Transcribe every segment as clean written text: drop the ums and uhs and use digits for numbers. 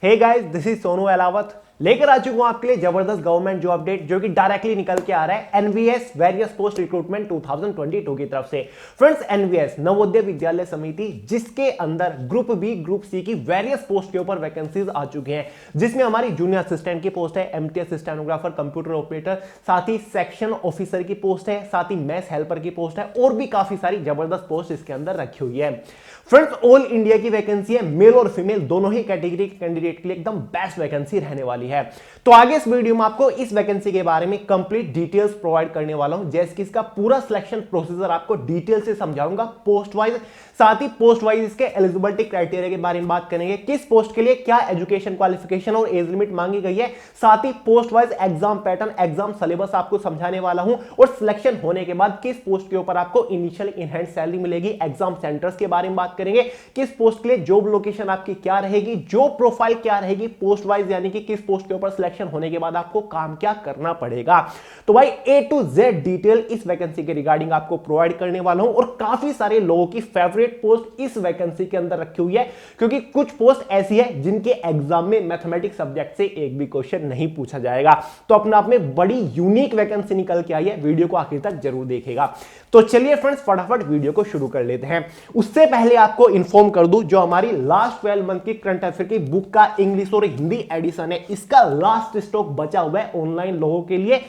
Hey guys, this is Sonu Alawat लेकर आ चुका हूं आपके लिए जबरदस्त गवर्नमेंट जॉब अपडेट जो कि डायरेक्टली निकल के आ रहा है एनवीएस वेरियस पोस्ट रिक्रूटमेंट 2022 की तरफ से। फ्रेंड्स, एनवीएस नवोदय विद्यालय समिति जिसके अंदर ग्रुप बी ग्रुप सी की वेरियस पोस्ट के ऊपर वैकेंसीज आ चुकी हैं, जिसमें हमारी जूनियर असिस्टेंट की पोस्ट है, एमटीएस स्टेनोग्राफर, कंप्यूटर ऑपरेटर, साथ ही सेक्शन ऑफिसर की पोस्ट है, साथ ही मैथ्स हेल्पर की पोस्ट है और भी काफी सारी जबरदस्त पोस्ट इसके अंदर रखी हुई है। फ्रेंड्स, ऑल इंडिया की वैकेंसी है, मेल और फीमेल दोनों ही कैटेगरी के कैंडिडेट के लिए एकदम बेस्ट वैकेंसी रहने वाली है। तो आगे इस वीडियो में आपको इस वैकेंसी के बारे में कंप्लीट डिटेल्स प्रोवाइड करने वाला हूं, जैसे कि इसका पूरा सिलेक्शन प्रोसीजर आपको डिटेल से समझाऊंगा पोस्ट वाइज, साथ ही पोस्ट वाइज इसके एलिजिबिलिटी क्राइटेरिया के बारे में बात करेंगे, किस पोस्ट के लिए क्या एजुकेशन क्वालिफिकेशन और एज लिमिट मांगी गई है, साथ ही post wise exam pattern, exam syllabus आपको समझाने वाला हूं और सिलेक्शन होने के बाद किस पोस्ट के ऊपर आपको इनिशियल इनहैंड सैलरी मिलेगी, एग्जाम सेंटर्स के बारे में बात करेंगे, किस पोस्ट के लिए जॉब लोकेशन आपकी क्या रहेगी, जॉब प्रोफाइल क्या रहेगी पोस्ट वाइज, यानी कि किस पोस्ट के ऊपर सिलेक्शन होने के बाद आपको काम क्या करना पड़ेगा। तो भाई A to Z डिटेल इस वैकेंसी के रिगार्डिंग आपको प्रोवाइड करने वाला हूं और काफी सारे लोगों की फेवरेट पोस्ट इस वैकेंसी के अंदर रखी हुई है, क्योंकि कुछ पोस्ट ऐसी है जिनके एग्जाम में मैथमेटिक्स सब्जेक्ट से एक भी क्वेश्चन नहीं पूछा जाएगा। तो अपने आप में बड़ी यूनिक वैकेंसी निकल के आई है, वीडियो को आखिर तक जरूर देखेगा। तो चलिए फ्रेंड्स, फटाफट वीडियो को शुरू कर लेते हैं। उससे पहले आपको इन्फॉर्म कर दूं, जो हमारी लास्ट 12 मंथ की करंट अफेयर की बुक का इंग्लिश और हिंदी एडिशन है, इसका लास्ट स्टॉक बचा हुआ है ऑनलाइन लोगों के लिए।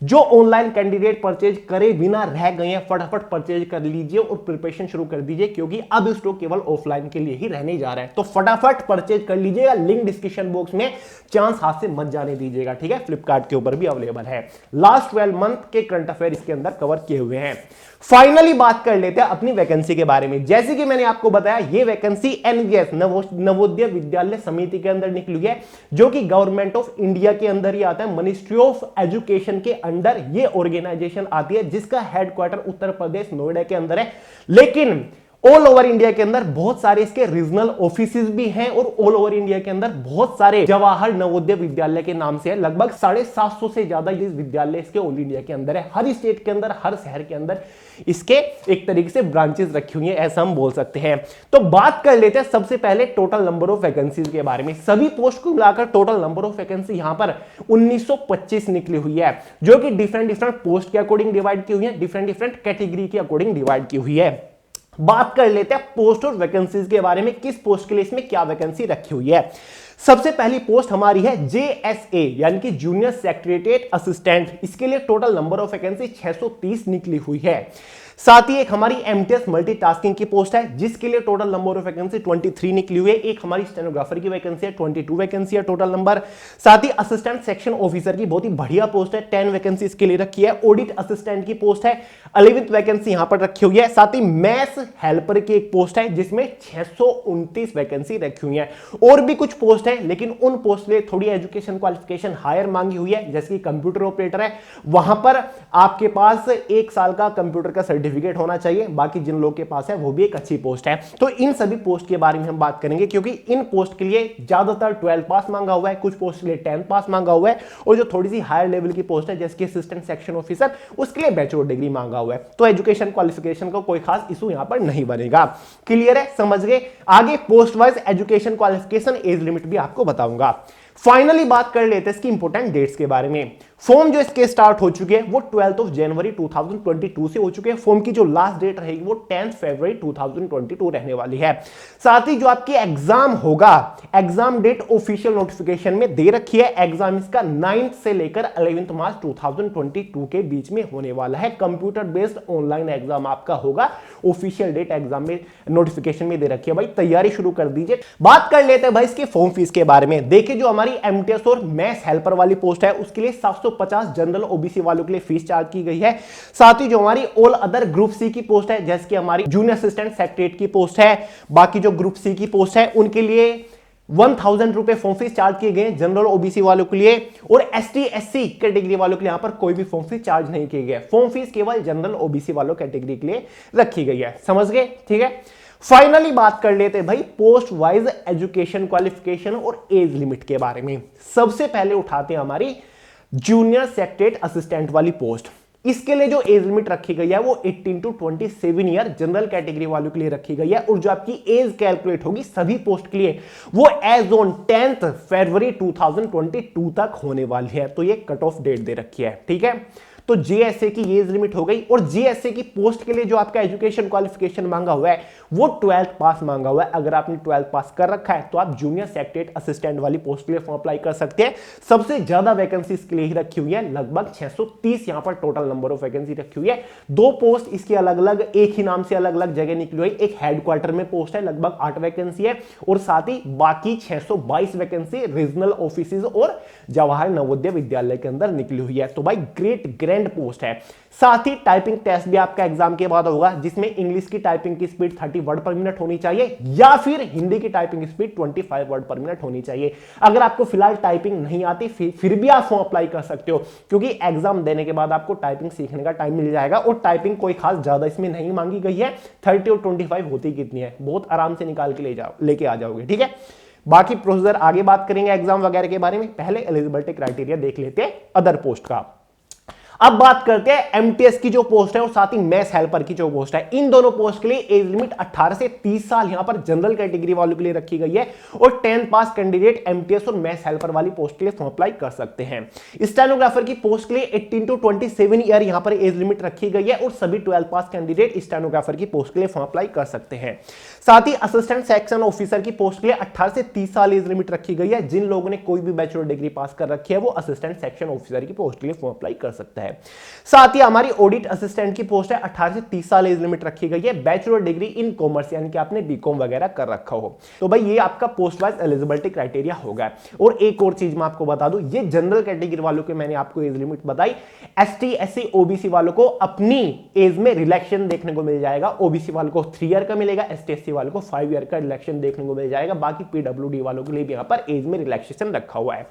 जो ऑनलाइन कैंडिडेट परचेज करे बिना रह गए हैं, फटाफट परचेज कर लीजिए और प्रिपरेशन शुरू कर दीजिए, क्योंकि अब स्टॉक केवल ऑफलाइन के लिए ही रहने जा रहा है। तो फटाफट परचेज कर लीजिएगा, लिंक डिस्क्रिप्शन बॉक्स में, चांस हाथ से मत जाने दीजिएगा, ठीक है। फ्लिपकार्ट के ऊपर भी अवेलेबल है। लास्ट 12 मंथ के करंट अफेयर इसके अंदर कवर किए हुए हैं। फाइनली बात कर लेते हैं अपनी वैकेंसी के बारे में। जैसे कि मैंने आपको बताया, ये वैकेंसी एनवीएस नवोदय विद्यालय समिति के अंदर निकली है, जो कि गवर्नमेंट ऑफ इंडिया के अंदर ही आता है, मिनिस्ट्री ऑफ एजुकेशन के अंडर ये ऑर्गेनाइजेशन आती है, जिसका हेडक्वार्टर उत्तर प्रदेश नोएडा के अंदर है। लेकिन ऑल ओवर इंडिया के अंदर बहुत सारे इसके रीजनल ऑफिसेज भी हैं और ऑल ओवर इंडिया के अंदर बहुत सारे जवाहर नवोदय विद्यालय के नाम से है। लगभग 750 से ज्यादा ये विद्यालय इसके ऑल इंडिया के अंदर है। हर स्टेट के अंदर, हर शहर के अंदर इसके एक तरीके से ब्रांचेस रखी हुई हैं, ऐसा हम बोल सकते हैं। तो बात कर लेते हैं सबसे पहले टोटल नंबर ऑफ वैकेंसीज के बारे में। सभी पोस्ट को मिलाकर टोटल नंबर ऑफ वैकेंसी यहां पर 1925 निकली हुई है, जो कि डिफरेंट पोस्ट के अकॉर्डिंग डिवाइड की हुई है, डिफरेंट कैटेगरी के अकॉर्डिंग डिवाइड की हुई है। बात कर लेते हैं पोस्ट और वैकेंसीज के बारे में, किस पोस्ट के लिए इसमें क्या वैकेंसी रखी हुई है। सबसे पहली पोस्ट हमारी है JSA, यानी कि जूनियर सेक्रेटरीट असिस्टेंट। इसके लिए टोटल नंबर ऑफ वैकेंसी 630 निकली हुई है। साथ ही एक हमारी MTS मल्टीटास्किंग की पोस्ट है, जिसके लिए टोटल नंबर ऑफ वैकेंसी 23 निकली हुई है। एक हमारी स्टेनोग्राफर की वैकेंसी है, 22 वैकेंसी है टोटल नंबर। साथ ही असिस्टेंट सेक्शन ऑफिसर की बहुत ही बढ़िया पोस्ट है, 10 वैकेंसी इसके लिए रखी है। ऑडिट असिस्टेंट की पोस्ट है, 11th वैकेंसी यहां पर रखी हुई है। साथ ही मैथ्स हेल्पर की एक पोस्ट है, जिसमें 629 वैकेंसी रखी हुई है। और भी कुछ पोस्ट है, लेकिन उन पोस्ट लिए थोड़ी एजुकेशन क्वालिफिकेशन हायर मांगी हुई है, जैसे कि कंप्यूटर ऑपरेटर है, वहां पर आपके पास 1 साल का कंप्यूटर का सर्टिफिकेट होना चाहिए। बाकी जिन लोगों के पास है वो भी एक अच्छी पोस्ट है। तो इन सभी पोस्ट के बारे में हम बात करेंगे, क्योंकि इन पोस्ट के लिए ज्यादातर 12 पास मांगा हुआ है, कुछ पोस्ट के लिए 10 पास मांगा हुआ है, और जो थोड़ी सी हायर लेवल की पोस्ट है, जैसे कि असिस्टेंट सेक्शन ऑफिसर, उसके लिए बैचलर डिग्री मांगा हुआ है। तो एजुकेशन क्वालिफिकेशन का कोई खास इशू यहां पर नहीं बनेगा। क्लियर है, समझ गए। आगे post wise education qualification, age limit भी आपको बताऊंगा। फाइनली बात कर लेते हैं इसकी इंपोर्टेंट डेट्स के बारे में। फॉर्म जो इसके स्टार्ट हो चुके हैं वो 12 जनवरी 2022 से हो चुके हैं। फॉर्म की जो लास्ट डेट रहेगी वो 10 फरवरी 2022 रहने वाली है। साथ ही जो आपकी एग्जाम होगा, एग्जाम डेट ऑफिशियल नोटिफिकेशन में दे रखी है। एग्जाम इसका 9 से लेकर 11 मार्च 2022 के बीच में होने वाला है। कंप्यूटर बेस्ड ऑनलाइन एग्जाम आपका होगा। ऑफिशियल डेट एग्जाम में नोटिफिकेशन में दे रखी है। भाई तैयारी शुरू कर दीजिए। बात कर लेते हैं भाई इसके फॉर्म फीस के बारे में। देखिए, जो हमारी MTS और मैथ्स हेल्पर वाली पोस्ट है, उसके लिए 750 जनरल OBC वालों के लिए फीस चार्ज की गई है। साथ ही जो हमारी ऑल अदर ग्रुप सी की पोस्ट है, जैसे कि हमारी जूनियर असिस्टेंट सेक्रेटरी की पोस्ट है, बाकी जो ग्रुप सी की पोस्ट है उनके लिए 1000 रुपए फॉर्म फीस चार्ज किए गए जनरल OBC वालों के लिए, और ST SC कैटेगरी वालों के लिए यहां पर कोई भी फॉर्म फीस चार्ज नहीं किए गए। फॉर्म फीस केवल जनरल OBC वालों कैटेगरी के लिए रखी गई है। समझ गए, ठीक है। फाइनली बात कर लेते हैं भाई पोस्ट वाइज एजुकेशन क्वालिफिकेशन और एज लिमिट के बारे में। सबसे पहले उठाते हैं हमारी जूनियर सेक्रेटरीट असिस्टेंट वाली पोस्ट। इसके लिए जो एज लिमिट रखी गई है वो 18 टू 27 ईयर जनरल कैटेगरी वालों के लिए रखी गई है, और जो आपकी एज कैलकुलेट होगी सभी पोस्ट के लिए वो एज ऑन 10 फरवरी 2022 तक होने वाली है। तो ये कट ऑफ डेट दे रखी है, ठीक है। तो जेएसए की एज लिमिट हो गई, और जेएसए की पोस्ट के लिए जो आपका एजुकेशन क्वालिफिकेशन मांगा हुआ है वो 12th पास मांगा हुआ है। अगर आपने 12th पास कर रखा है तो आप जूनियर सेक्रेटरी असिस्टेंट वाली पोस्ट के लिए फॉर्म अप्लाई कर सकते हैं। सबसे ज्यादा वैकेंसी इसके लिए ही रखी हुई है, लगभग 630 यहां पर टोटल नंबर ऑफ वैकेंसी रखी हुई है। 2 पोस्ट इसकी अलग अलग एक ही नाम से अलग अलग जगह निकली हुई, एक हेडक्वार्टर में पोस्ट है, लगभग 8 वैकेंसी है, और साथ ही बाकी 622 वैकेंसी रीजनल ऑफिस और जवाहर नवोदय विद्यालय के अंदर निकली हुई है। तो भाई ग्रेट पोस्ट है। साथ ही टाइपिंग टेस्ट भी आपका एग्जाम के बाद होगा, जिसमें इंग्लिश की टाइपिंग की स्पीड 30 वर्ड पर मिनट होनी चाहिए, या फिर हिंदी की टाइपिंग स्पीड 25 वर्ड पर मिनट होनी चाहिए। अगर आपको फिलहाल टाइपिंग नहीं आती फिर भी आप फॉर्म अप्लाई कर सकते हो, क्योंकि एग्जाम देने के बाद आपको टाइपिंग सीखने का टाइम मिल जाएगा, और टाइपिंग कोई खास ज्यादा इसमें नहीं मांगी गई है। 30 और 25 होती कितनी है, बहुत आराम से निकाल के लेके आ जाओगे, ठीक है। बाकी प्रोसीजर आगे बात करेंगे एग्जाम वगैरह के बारे में, पहले एलिजिबिलिटी क्राइटेरिया देख लेते हैं अदर पोस्ट का। अब बात करते हैं एमटीएस की जो पोस्ट है और साथ ही मैथ्स हेल्पर की जो पोस्ट है। इन दोनों पोस्ट के लिए एज लिमिट 18 से 30 साल यहां पर जनरल कैटेगरी वालों के लिए रखी गई है, और 10th पास कैंडिडेट एमटीएस और मैथ्स हेल्पर वाली पोस्ट के लिए फॉर्म अप्लाई कर सकते हैं। स्टेनोग्राफर की पोस्ट के लिए 18 टू 27 ईयर यहां पर एज लिमिट रखी गई है, और सभी 12th पास कैंडिडेट स्टेनोग्राफर की पोस्ट के लिए फॉर्म अप्लाई कर सकते हैं। साथ ही असिस्टेंट सेक्शन ऑफिसर की पोस्ट के लिए 18 से 30 साल एज लिमिट रखी गई है। जिन लोगों ने कोई भी बैचलर डिग्री पास कर रखी है वो असिस्टेंट सेक्शन ऑफिसर की पोस्ट के लिए फॉर्म अप्लाई कर सकता है। साथ ही हमारी ऑडिट असिस्टेंट की पोस्ट है, 18 से 30 साल एज लिमिट रखी गई है, बैचलर डिग्री इन कॉमर्स यानी कि आपने बीकॉम वगैरह कर रखा हो। तो भाई ये आपका पोस्ट वाइज एलिजिबिलिटी क्राइटेरिया होगा। और एक और चीज मैं आपको बता दूं, ये जनरल कैटेगरी वालों के मैंने आपको एज लिमिट बताई, एसटी एससी ओबीसी वालों को अपनी एज में रिलैक्सेशन देखने को मिल जाएगा। ओबीसी वालों को 3 ईयर का मिलेगा, एसटी एससी वालों को 5 ईयर का रिलैक्सेशन देखने को मिल जाएगा। बाकी पीडब्ल्यूडी वालों के लिए भी यहां पर एज में रिलैक्सेशन रखा हुआ है।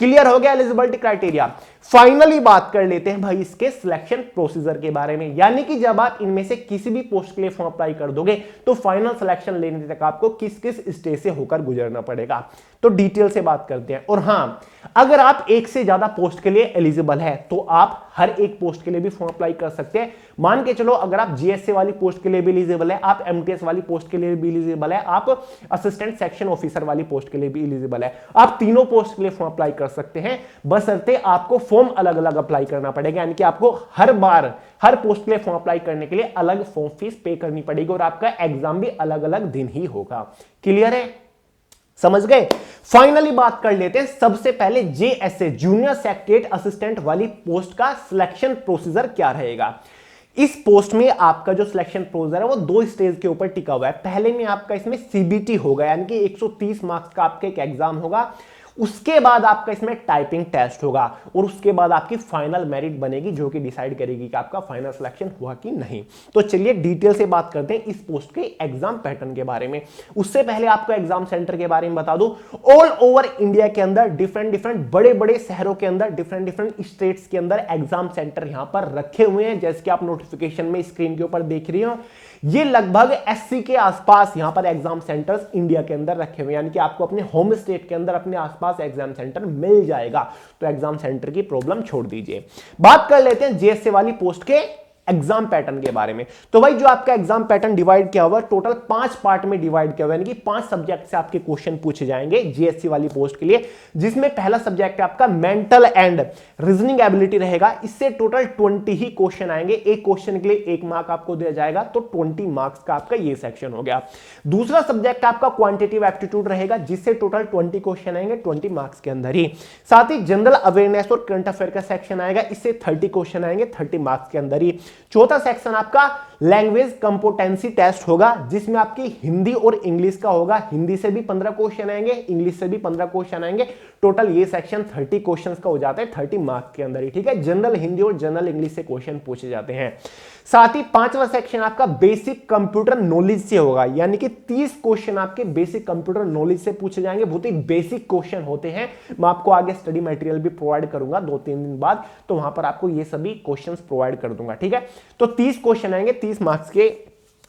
क्लियर हो गया एलिजिबिलिटी क्राइटेरिया। फाइनली बात कर लेते हैं भाई इसके सिलेक्शन प्रोसीजर के बारे में, यानी कि जब आप इनमें से किसी भी पोस्ट के लिए फॉर्म अप्लाई कर दोगे तो फाइनल सिलेक्शन लेने तक आपको किस किस स्टेज से होकर गुजरना पड़ेगा। तो डिटेल से बात करते हैं। और हां, अगर आप एक से ज्यादा पोस्ट के लिए एलिजिबल है तो आप हर एक पोस्ट के लिए भी फॉर्म अप्लाई कर सकते हैं। मान के चलो अगर आप जीएसए वाली पोस्ट के लिए भी एलिजिबल है, आप एमटीएस वाली पोस्ट के लिए भी एलिजिबल है, आप असिस्टेंट सेक्शन ऑफिसर वाली पोस्ट के लिए भी एलिजिबल है, आप तीनों पोस्ट के लिए फॉर्म अप्लाई कर सकते हैं। बशर्ते आपको फॉर्म अलग अलग अप्लाई करना पड़ेगा, यानी कि आपको हर बार हर पोस्ट के लिए फॉर्म अप्लाई करने के लिए अलग फॉर्म फीस पे करनी पड़ेगी, और आपका एग्जाम भी अलग अलग दिन ही होगा। क्लियर है, समझ गए। फाइनली बात कर लेते हैं सबसे पहले जेएसए जूनियर सेक्रेटरी असिस्टेंट वाली पोस्ट का सिलेक्शन प्रोसीजर क्या रहेगा। इस पोस्ट में आपका जो सिलेक्शन प्रोसीजर है वो 2 स्टेज के ऊपर टिका हुआ है। पहले में आपका इसमें सीबीटी होगा, यानी कि 130 मार्क्स का आपका एक एग्जाम होगा। उसके बाद आपका इसमें टाइपिंग टेस्ट होगा, और उसके बाद आपकी फाइनल मेरिट बनेगी जो कि डिसाइड करेगी कि आपका फाइनल सिलेक्शन हुआ कि नहीं। तो चलिए डिटेल से बात करते हैं इस पोस्ट के एग्जाम पैटर्न के बारे में। उससे पहले आपको एग्जाम सेंटर के बारे में बता दूं, ऑल ओवर इंडिया के अंदर डिफरेंट बड़े बड़े शहरों के अंदर डिफरेंट स्टेट्स के अंदर एग्जाम सेंटर यहां पर रखे हुए हैं। जैसे कि आप नोटिफिकेशन में स्क्रीन के ऊपर देख रही हो, ये लगभग 80 के आसपास यहां पर एग्जाम सेंटर्स इंडिया के अंदर रखे हुए, यानी कि आपको अपने होम स्टेट के अंदर अपने आसपास एग्जाम सेंटर मिल जाएगा। तो एग्जाम सेंटर की प्रॉब्लम छोड़ दीजिए, बात कर लेते हैं जेएसए वाली पोस्ट के एग्जाम पैटर्न के बारे में। तो भाई जो आपका एग्जाम पैटर्न डिवाइड किया हुआ, टोटल 5 पार्ट में डिवाइड किया हुआ, यानी कि 5 सब्जेक्ट से आपके क्वेश्चन पूछे जाएंगे जीएससी वाली पोस्ट के लिए, जिसमें पहला सब्जेक्ट आपका मेंटल एंड रीजनिंग एबिलिटी रहेगा। इससे टोटल 20 ही क्वेश्चन आएंगे। एक क्वेश्चन के लिए 1 मार्क आपको दिया जाएगा, तो 20 मार्क्स का आपका ये सेक्शन हो गया। दूसरा सब्जेक्ट आपका क्वांटिटेटिव एप्टीट्यूड रहेगा, जिससे टोटल 20 क्वेश्चन आएंगे 20 मार्क्स के अंदर ही। साथ ही जनरल अवेयरनेस और करंट अफेयर का सेक्शन आएगा, इससे 30 क्वेश्चन आएंगे 30 मार्क्स के अंदर ही। चौथा सेक्शन आपका लैंग्वेज कंपोटेंसी टेस्ट होगा, जिसमें आपकी हिंदी और इंग्लिश का होगा। हिंदी से भी 15 क्वेश्चन आएंगे, इंग्लिश से भी 15 क्वेश्चन आएंगे। टोटल ये सेक्शन 30 क्वेश्चंस का हो जाता है 30 मार्क्स के अंदर ही, ठीक है। जनरल हिंदी और जनरल इंग्लिश से क्वेश्चन पूछे जाते हैं। साथ ही 5वां सेक्शन आपका बेसिक कंप्यूटर नॉलेज से होगा, यानी कि 30 क्वेश्चन आपके बेसिक कंप्यूटर नॉलेज से पूछे जाएंगे। बहुत ही बेसिक क्वेश्चन होते हैं। मैं आपको आगे स्टडी मटेरियल भी प्रोवाइड करूंगा 2-3 दिन बाद, तो वहां पर आपको ये सभी क्वेश्चंस प्रोवाइड कर दूंगा, ठीक है। तो 30 क्वेश्चन आएंगे 30 मार्क्स के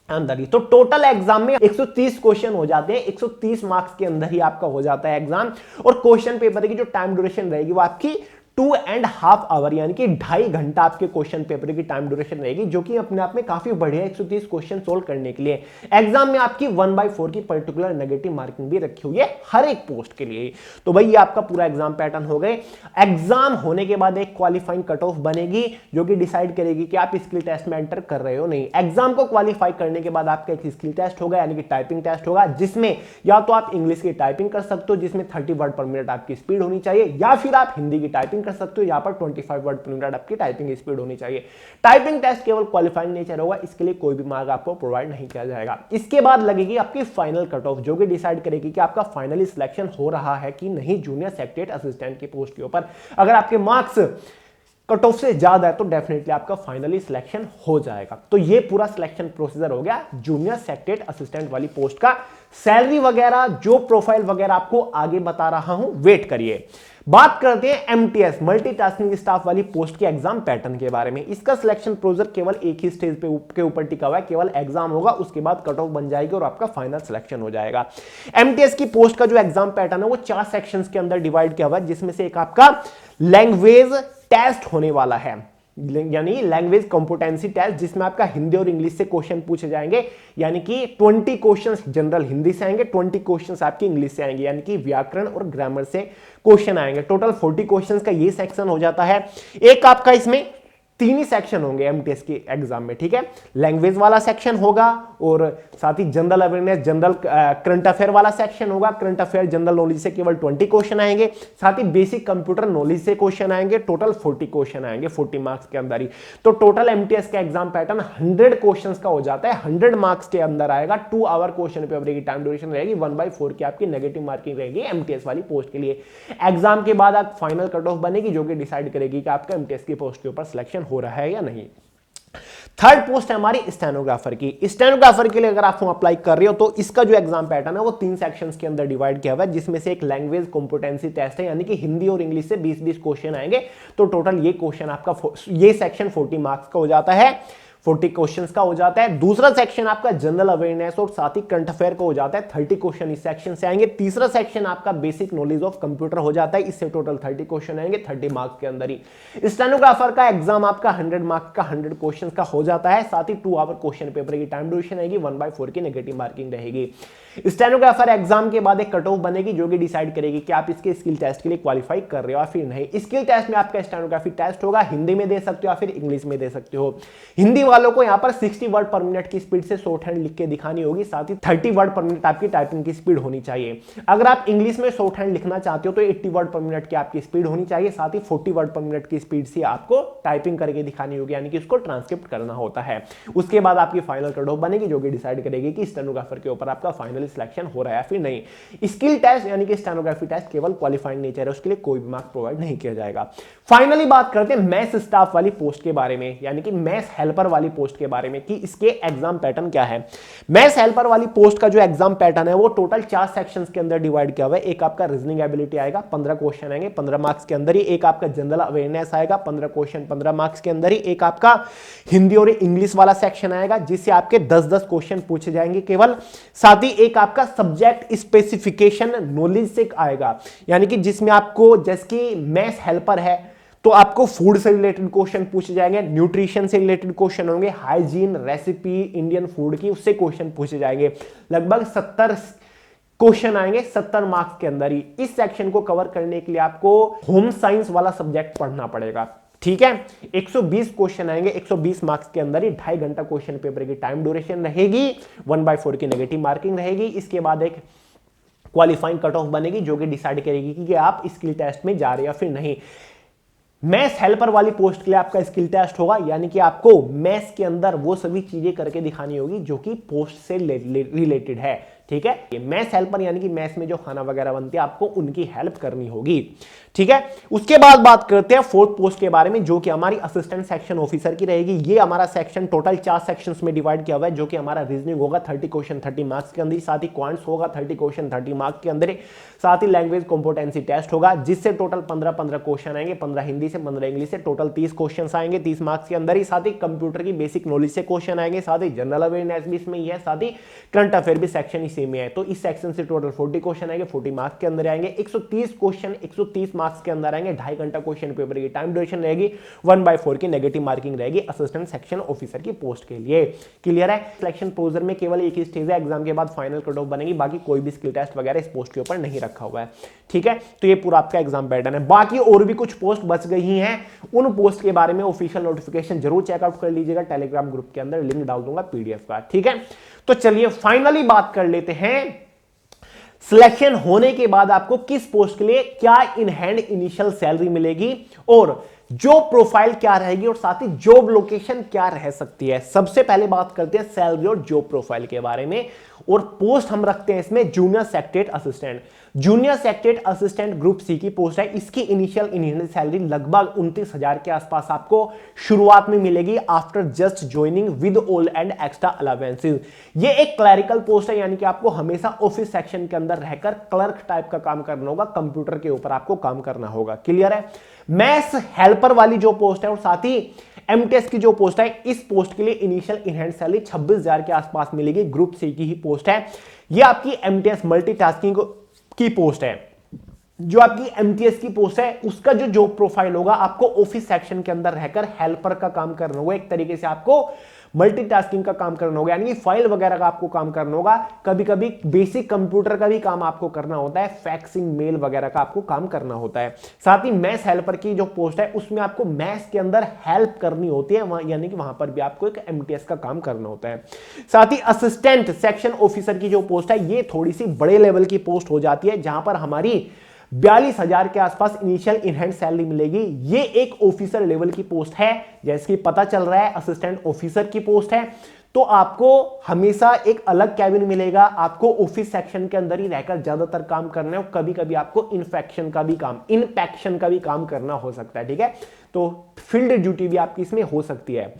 अंदर ही। तो टोटल एग्जाम में 130 क्वेश्चन हो जाते हैं, 130 मार्क्स के अंदर ही आपका हो जाता है एग्जाम। और क्वेश्चन पेपर की जो टाइम ड्यूरेशन रहेगी वो आपकी 2.5 आवर यानी कि 2.5 घंटा आपके क्वेश्चन पेपर की टाइम ड्यूरेशन रहेगी, जो कि अपने आप में काफी बढ़िया 130 क्वेश्चन सोल्व करने के लिए। एग्जाम में आपकी 1/4 की पर्टिकुलर नेगेटिव मार्किंग भी रखी हुई है हर एक पोस्ट के लिए। तो भाई ये आपका पूरा एग्जाम पैटर्न हो गए। एग्जाम होने के बाद एक क्वालिफाइंग कट ऑफ बनेगी जो कि डिसाइड करेगी कि आप स्किल टेस्ट में एंटर कर रहे हो नहीं। एग्जाम को क्वालिफाई करने के बाद आपका एक स्किल टेस्ट होगा यानी कि टाइपिंग टेस्ट होगा, जिसमें या तो आप इंग्लिश की टाइपिंग कर सकते हो जिसमें 30 वर्ड पर मिनट आपकी स्पीड होनी चाहिए, या फिर आप हिंदी की टाइपिंग कर सकते हो, यहां पर 25 वर्ड पर मिनट आपकी टाइपिंग स्पीड होनी चाहिए। टाइपिंग टेस्ट केवल क्वालिफाइंग नेचर होगा, इसके लिए कोई भी मार्क आपको प्रोवाइड नहीं किया जाएगा। इसके बाद लगेगी आपकी फाइनल कट ऑफ जो कि डिसाइड करेगी कि आपका फाइनली सिलेक्शन हो रहा है कि नहीं जूनियर सेक्रेटरीट असिस्टेंट की पोस्ट के ऊपर। अगर आपके मार्क्स कट ऑफ से ज्यादा है तो डेफिनेटली आपका फाइनली सिलेक्शन हो जाएगा। तो ये पूरा सिलेक्शन प्रोसीजर हो गया जूनियर सेक्रेटरीट असिस्टेंट वाली पोस्ट का। सैलरी वगैरह जो प्रोफाइल वगैरह आपको आगे बता रहा हूं, वेट करिए। बात करते हैं एमटीएस मल्टीटास्किंग स्टाफ वाली पोस्ट के एग्जाम पैटर्न के बारे में। इसका सिलेक्शन प्रोसीजर केवल एक ही स्टेज के ऊपर टिका हुआ है, केवल एग्जाम होगा, उसके बाद कट ऑफ बन जाएगी और आपका फाइनल सिलेक्शन हो जाएगा। एमटीएस की पोस्ट का जो एग्जाम पैटर्न है वो 4 सेक्शंस के अंदर डिवाइड किया हुआ है, जिसमें से एक आपका लैंग्वेज टेस्ट होने वाला है, यानी लैंग्वेज कॉम्पिटेंसी टेस्ट, जिसमें आपका हिंदी और इंग्लिश से क्वेश्चन पूछे जाएंगे, यानी कि 20 क्वेश्चंस जनरल हिंदी से आएंगे, 20 क्वेश्चंस आपके इंग्लिश से आएंगे, यानी कि व्याकरण और ग्रामर से क्वेश्चन आएंगे। टोटल 40 क्वेश्चंस का ये सेक्शन हो जाता है। एक आपका इसमें 3 ही सेक्शन होंगे एमटीएस के एग्जाम में, ठीक है। लैंग्वेज वाला सेक्शन होगा और साथ ही general awareness, general current affair वाला सेक्शन होगा। करंट अफेयर जनरल नॉलेज से केवल 20 क्वेश्चन आएंगे, साथ ही बेसिक कंप्यूटर नॉलेज से क्वेश्चन आएंगे, टोटल 40 क्वेश्चन आएंगे 40 मार्क्स के अंदर ही। तो टोटल एमटीएस का एग्जाम पैटर्न 100 क्वेश्चन का हो जाता है, 100 मार्क्स के अंदर आएगा। 2 आवर क्वेश्चन पेपर की टाइम ड्यूरेशन रहेगी, 1/4 की आपकी नेगेटिव मार्किंग रहेगी एमटीएस वाली पोस्ट के लिए। एग्जाम के बाद आप फाइनल कट ऑफ बनेगी जो कि डिसाइड करेगी कि आपका एमटीएस की पोस्ट के ऊपर सिलेक्शन हो रहा है या नहीं। थर्ड पोस्ट है हमारी स्टेनोग्राफर की। स्टेनोग्राफर के लिए अगर आप अप्लाई कर रहे हो तो इसका जो एग्जाम पैटर्न है वो 3 सेक्शंस के अंदर डिवाइड किया हुआ है, जिसमें से एक लैंग्वेज कॉम्पिटेंसी टेस्ट है, यानी कि हिंदी और इंग्लिश से 20-20 क्वेश्चन आएंगे। तो टोटल ये क्वेश्चन आपका ये सेक्शन 40 मार्क्स का हो जाता है, 40 क्वेश्चंस का हो जाता है। दूसरा सेक्शन आपका जनरल अवेयरनेस और साथ ही करंट अफेयर का हो जाता है, 30 क्वेश्चन इस सेक्शन से आएंगे। तीसरा सेक्शन आपका बेसिक नॉलेज ऑफ कंप्यूटर हो जाता है, इससे टोटल 30 क्वेश्चन आएंगे 30 मार्क्स के अंदर ही। स्टेनोग्राफर का एग्जाम आपका 100 मार्क्स का 100 क्वेश्चन का हो जाता है, साथ ही 2 आवर क्वेश्चन पेपर की टाइम ड्यूरेशन आएगी, 1/4 की नेगेटिव मार्किंग रहेगी। स्टेनोग्राफर एग्जाम के बाद एक कट ऑफ बनेगी जो कि डिसाइड करेगी कि आप इसके स्किल टेस्ट के लिए क्वालिफाई कर रहे हो या फिर नहीं। स्किल टेस्ट में आपका स्टेनोग्राफी टेस्ट होगा, हिंदी में दे सकते हो या फिर इंग्लिश में दे सकते हो। हिंदी वालों को यहाँ पर 60 वर्ड पर मिनट की स्पीड से शॉर्ट हैंड लिख के दिखानी होगी, साथ ही 30 वर्ड पर मिनट आपकी टाइपिंग की स्पीड होनी चाहिए। अगर आप इंग्लिश में शॉर्ट हैंड लिखना चाहते हो तो 80 वर्ड पर मिनट की आपकी स्पीड होनी चाहिए, साथ ही 40 वर्ड पर मिनट की स्पीड से आपको टाइपिंग करके दिखानी होगी, यानी कि उसको ट्रांसक्रिप्ट करना होता है। उसके बाद आपकी फाइनल कट ऑफ बनेगी जो कि डिसाइड करेगी कि स्टेनोग्राफर के ऊपर आपका फाइनली सिलेक्शन हो रहा है फिर नहीं। स्किल टेस्ट यानी कि स्टेनोग्राफी टेस्ट केवल क्वालिफाइंग नेचर है, उसके लिए कोई भी मार्क प्रोवाइड नहीं किया जाएगा। फाइनली बात करते हैं मैथ्स स्टाफ वाली पोस्ट के बारे में, यानी कि मैथ्स हेल्पर वाली पोस्ट के बारे में कि इसके एग्जाम पैटर्न क्या है। मैथ्स हेल्पर वाली पोस्ट का जो एग्जाम पैटर्न है वो टोटल 4 सेक्शंस के अंदर डिवाइड किया हुआ है। एक आपका रीजनिंग एबिलिटी आएगा, 15 क्वेश्चन आएंगे 15 मार्क्स के अंदर ही। एक आपका जनरल अवेयरनेस आएगा, 15 क्वेश्चन 15 मार्क्स के अंदर ही। एक आपका हिंदी और इंग्लिश वाला सेक्शन आएगा जिससे आपके 10-10 क्वेश्चन पूछे जाएंगे केवल। साथ ही एक आपका सब्जेक्ट स्पेसिफिकेशन नॉलेज से आएगा, यानी कि जिसमें आपको जैसे कि मैथ्स हेल्पर है तो आपको फूड से रिलेटेड क्वेश्चन पूछे जाएंगे, न्यूट्रिशन से रिलेटेड क्वेश्चन होंगे, हाइजीन रेसिपी इंडियन फूड की उससे क्वेश्चन पूछे जाएंगे। लगभग 70 क्वेश्चन आएंगे 70 मार्क्स के अंदर ही। इस सेक्शन को कवर करने के लिए आपको होम साइंस वाला सब्जेक्ट पढ़ना पड़ेगा, ठीक है। 120 क्वेश्चन आएंगे 120 मार्क्स के अंदर ही। 2.5 घंटा क्वेश्चन पेपर की टाइम ड्यूरेशन रहेगी, 1/4 की नेगेटिव मार्किंग रहेगी। इसके बाद एक क्वालिफाइंग कट ऑफ बनेगी जो कि डिसाइड करेगी कि आप स्किल टेस्ट में जा रहे हो या फिर नहीं। मैथ्स हेल्पर वाली पोस्ट के लिए आपका स्किल टेस्ट होगा, यानी कि आपको मैथ्स के अंदर वो सभी चीजें करके दिखानी होगी जो कि पोस्ट से रिलेटेड है, ठीक है। ये मैथ्स हेल्पर यानी कि मैथ्स में जो खाना वगैरह बनती है आपको उनकी हेल्प करनी होगी, ठीक है। उसके बाद बात करते हैं 4th पोस्ट के बारे में जो कि हमारी असिस्टेंट सेक्शन ऑफिसर की रहेगी। ये हमारा सेक्शन टोटल 4 सेक्शंस में डिवाइड किया हुआ है, जो कि हमारा रीजनिंग होगा 30 क्वेश्चन 30 मार्क्स के अंदर, साथ ही क्वांट्स होगा 30 क्वेश्चन 30 मार्क्स के अंदर, साथ ही लैंग्वेज कॉम्पिटेंसी टेस्ट होगा जिससे टोटल 15 क्वेश्चन आएंगे, 15 हिंदी से 15 इंग्लिश से, टोटल 30 क्वेश्चन आएंगे 30 मार्क्स के अंदर ही। साथ ही कंप्यूटर की बेसिक नॉलेज से क्वेश्चन आएंगे, साथ ही जनरल अवेयरनेस भी इसमें ही है, साथ ही करंट अफेयर भी सेक्शन सेम ही है। तो इस सेक्शन से टोटल 40 क्वेश्चन आएंगे, 40 मार्क्स के अंदर आएंगे। 130 क्वेश्चन 130 मार्क्स के अंदर आएंगे। 2.5 घंटा क्वेश्चन पेपर की टाइम ड्यूरेशन रहेगी। 1/4 की नेगेटिव मार्किंग रहेगी असिस्टेंट सेक्शन ऑफिसर की पोस्ट के लिए। क्लियर है? सिलेक्शन प्रोसीजर में केवल एक ही स्टेज है, एग्जाम के बाद फाइनल कट ऑफ बनेगी, बाकी कोई भी स्किल टेस्ट वगैरह इस पोस्ट के ऊपर नहीं रखा हुआ है। ठीक है, तो ये पूरा आपका एग्जाम पैटर्न है। बाकी और भी कुछ पोस्ट बच गई हैं, उन पोस्ट के बारे में ऑफिशियल नोटिफिकेशन जरूर चेकआउट कर लीजिएगा, टेलीग्राम ग्रुप के अंदर लिंक डाल दूंगा पीडीएफ का। ठीक है, तो चलिए फाइनली बात कर लेते हैं सिलेक्शन होने के बाद आपको किस पोस्ट के लिए क्या इन हैंड इनिशियल सैलरी मिलेगी और जॉब प्रोफाइल क्या रहेगी और साथ ही जॉब लोकेशन क्या रह सकती है। सबसे पहले बात करते हैं सैलरी और जॉब प्रोफाइल के बारे में। और पोस्ट हम रखते हैं इसमें junior secretary assistant. Junior secretary assistant group C की पोस्ट है। इसकी इनिशियल इनिशियल सैलरी लगभग 29,000 के आसपास आपको शुरुआत में मिलेगी after just joining with all and extra allowances. ये एक क्लरिकल पोस्ट है, यानी कि आपको हमेशा ऑफिस सेक्शन के अंदर रहकर क्लर्क टाइप का काम करना होगा, कंप्यूटर के ऊपर आपको काम करना होगा। क्लियर है? मैथ्स हेल्पर वाली जो पोस्ट है और साथ ही एमटीएस की जो पोस्ट है, इस पोस्ट के लिए इनिशियल इनहैंड सैलरी 26,000 के आसपास मिलेगी। ग्रुप सी की ही पोस्ट है। ये आपकी एमटीएस मल्टीटास्किंग की पोस्ट है। जो आपकी एमटीएस की पोस्ट है उसका जो जॉब प्रोफाइल होगा, आपको ऑफिस सेक्शन के अंदर रहकर हेल्पर का काम करना होगा। एक तरीके से आपको मल्टीटास्किंग का काम करना होगा, यानी कि फाइल वगैरह का आपको काम करना होगा। कभी कभी बेसिक कंप्यूटर का भी काम आपको करना होता है, फैक्सिंग मेल वगैरह का आपको काम करना होता है। साथ ही मैथ्स हेल्पर की जो पोस्ट है उसमें आपको मैथ्स के अंदर हेल्प करनी होती है, यानी कि वहां पर भी आपको एक एमटीएस का काम करना होता है। साथ ही असिस्टेंट सेक्शन ऑफिसर की जो पोस्ट है ये थोड़ी सी बड़े लेवल की पोस्ट हो जाती है, जहां पर हमारी 42,000 के आसपास इनिशियल इनहैंड सैलरी मिलेगी। ये एक ऑफिसर लेवल की पोस्ट है, जैसे कि पता चल रहा है असिस्टेंट ऑफिसर की पोस्ट है। तो आपको हमेशा एक अलग कैबिन मिलेगा, आपको ऑफिस सेक्शन के अंदर ही रहकर ज्यादातर काम करना है और कभी कभी आपको इन्फेक्शन का भी काम करना हो सकता है। ठीक है, तो फील्ड ड्यूटी भी आपकी इसमें हो सकती है।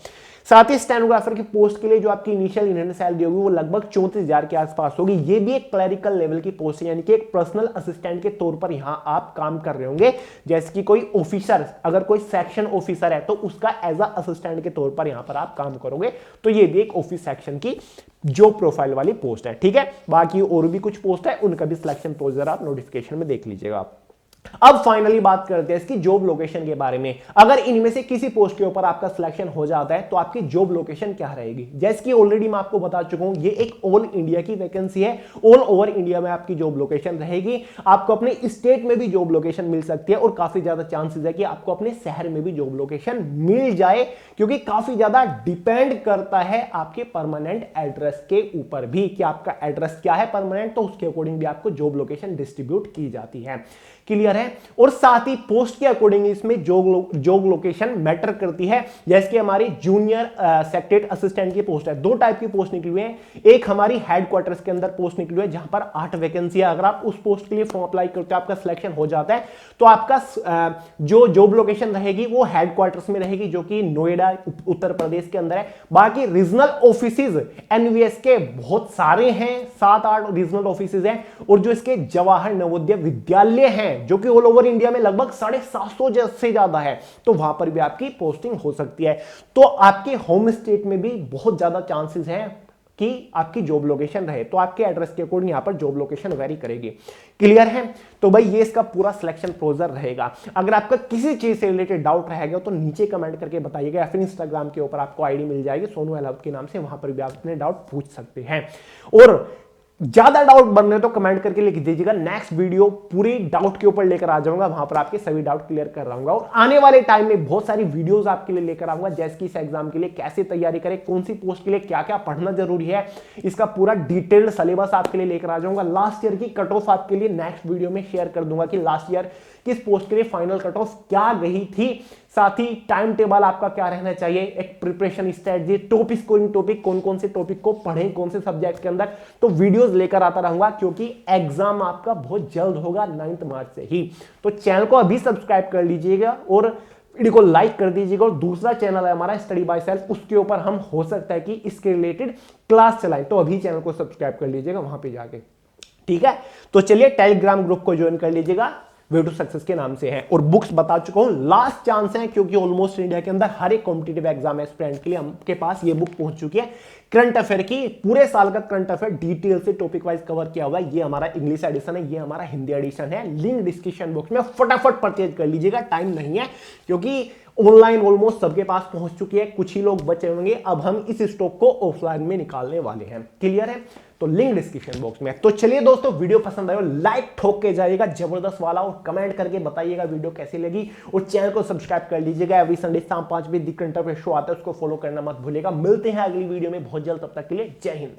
साथ ही स्टेनोग्राफर की पोस्ट के लिए जो आपकी इनिशियल इनहैंड सैलरी होगी वो लगभग 34,000 के आसपास होगी। ये भी एक क्लरिकल लेवल की पोस्ट है, यानी कि एक पर्सनल असिस्टेंट के तौर पर यहां आप काम कर रहे होंगे। जैसे कि कोई ऑफिसर, अगर कोई सेक्शन ऑफिसर है तो उसका एज अ असिस्टेंट के तौर पर यहां पर आप काम करोगे। तो ये भी एक ऑफिस सेक्शन की जॉब प्रोफाइल वाली पोस्ट है। ठीक है, बाकी और भी कुछ पोस्ट है, उनका भी सिलेक्शन प्रोसीजर आप नोटिफिकेशन में देख लीजिएगा आप। अब फाइनली बात करते हैं इसकी जॉब लोकेशन के बारे में। अगर इनमें से किसी पोस्ट के ऊपर आपका सिलेक्शन हो जाता है तो आपकी जॉब लोकेशन क्या रहेगी। जैसे कि ऑलरेडी मैं आपको बता चुका हूं, ये एक ऑल इंडिया की वैकेंसी है। ऑल ओवर इंडिया में आपकी जॉब लोकेशन रहेगी। आपको अपने स्टेट में भी जॉब लोकेशन मिल सकती है और काफी ज्यादा चांसेस है कि आपको अपने शहर में भी जॉब लोकेशन मिल जाए, क्योंकि काफी ज्यादा डिपेंड करता है आपके परमानेंट एड्रेस के ऊपर भी, कि आपका एड्रेस क्या है परमानेंट, तो उसके अकॉर्डिंग भी आपको जॉब लोकेशन डिस्ट्रीब्यूट की जाती है। क्लियर है? और साथ ही पोस्ट के अकॉर्डिंग इसमें जॉब लोकेशन मैटर करती है। जैसे कि हमारी जूनियर सेक्रेटरी असिस्टेंट की पोस्ट है, 2 टाइप की पोस्ट निकली हुई है। एक हमारी हेडक्वार्टर्स के अंदर पोस्ट निकली हुई है जहां पर 8 वैकेंसी है। अगर आप उस पोस्ट के लिए फॉर्म अप्लाई करते हो, आपका सिलेक्शन हो जाता है, तो आपका जो जॉब लोकेशन रहेगी वो हेडक्वार्टर्स में रहेगी, जो कि नोएडा उत्तर प्रदेश के अंदर है। बाकी रीजनल ऑफिसेज एनवीएस के बहुत सारे हैं, 7-8 रीजनल ऑफिसेज हैं। और जो इसके जवाहर नवोदय विद्यालय हैं जो कि ऑल ओवर इंडिया में लगभग 750 से ज्यादा है, तो वहां पर भी आपकी पोस्टिंग हो सकती है। तो आपके होम स्टेट में भी बहुत ज्यादा चांसेस हैं कि आपकी जॉब लोकेशन रहे, तो आपके एड्रेस के अकॉर्डिंग यहां पर जॉब लोकेशन वेरी करेगी। क्लियर है? तो भाई ये इसका पूरा सिलेक्शन प्रोसीजर रहेगा। अगर आपका किसी चीज से रिलेटेड डाउट रहेगा तो नीचे कमेंट करके बताइएगा, या फिर इंस्टाग्राम के ऊपर आपको आईडी मिल जाएगी सोनू अहलावत के नाम से, वहां पर भी आप अपने डाउट पूछ सकते हैं। और ज्यादा डाउट बन रहे तो कमेंट करके लिख दीजिएगा, नेक्स्ट वीडियो पूरी डाउट के ऊपर लेकर आ जाऊंगा, वहां पर आपके सभी डाउट क्लियर कर रहा हूं। और आने वाले टाइम में बहुत सारी वीडियोस आपके लिए लेकर आऊंगा, जैसे कि इस एग्जाम के लिए कैसे तैयारी करें, कौन सी पोस्ट के लिए क्या क्या पढ़ना जरूरी है, इसका पूरा डिटेल्ड सिलेबस आपके लिए लेकर आ जाऊंगा। लास्ट ईयर की कट ऑफ आपके लिए नेक्स्ट वीडियो में शेयर कर दूंगा कि लास्ट ईयर किस पोस्ट के लिए फाइनल कट ऑफ क्या गई थी। साथ ही टाइम टेबल आपका क्या रहना चाहिए, एक preparation strategy, topic scoring topic, कौन कौन से टॉपिक को पढ़ें कौन से सब्जेक्ट के अंदर, तो वीडियोस लेकर आता रहूंगा, क्योंकि एग्जाम आपका बहुत जल्द होगा 9 मार्च से ही। तो चैनल को अभी सब्सक्राइब कर लीजिएगा और वीडियो को लाइक कर दीजिएगा। और दूसरा चैनल है हमारा स्टडी बाय सेल्फ, उसके ऊपर हम हो सकता है कि इसके रिलेटेड क्लास चलाएं, तो अभी चैनल को सब्सक्राइब कर लीजिएगा वहां पे जाके। ठीक है, तो चलिए टेलीग्राम ग्रुप को ज्वाइन कर लीजिएगा, वे टू सक्सेस के नाम से है। और बुक्स बता चुका हूं, लास्ट चांस है, क्योंकि ऑलमोस्ट इंडिया के अंदर हर एक कॉम्पिटेटिव एग्जाम एस्पिरेंट के लिए हमके पास ये बुक पहुंच चुकी है। करंट अफेयर की, पूरे साल का करंट अफेयर डिटेल से टॉपिक वाइज कवर किया हुआ है। ये हमारा इंग्लिश एडिशन है, ये हमारा हिंदी एडिशन है। लिंक डिस्क्रिप्शन बॉक्स में, फटाफट परचेज कर लीजिएगा, टाइम नहीं है क्योंकि ऑनलाइन ऑलमोस्ट सबके पास पहुंच चुकी है, कुछ ही लोग बचे होंगे। अब हम इस स्टॉक को ऑफलाइन में निकालने वाले हैं। क्लियर है? तो लिंक डिस्क्रिप्शन बॉक्स में। तो चलिए दोस्तों, वीडियो पसंद आए लाइक ठोक के जाइएगा जबरदस्त वाला, और कमेंट करके बताइएगा वीडियो कैसी लगी, और चैनल को सब्सक्राइब कर लीजिएगा। एवरी संडे शाम 5 बजे दी करंट अफेयर शो आता है, उसको फॉलो करना मत भूलिएगा। मिलते हैं अगली वीडियो में बहुत जल्द, तब तक के लिए जय हिंद।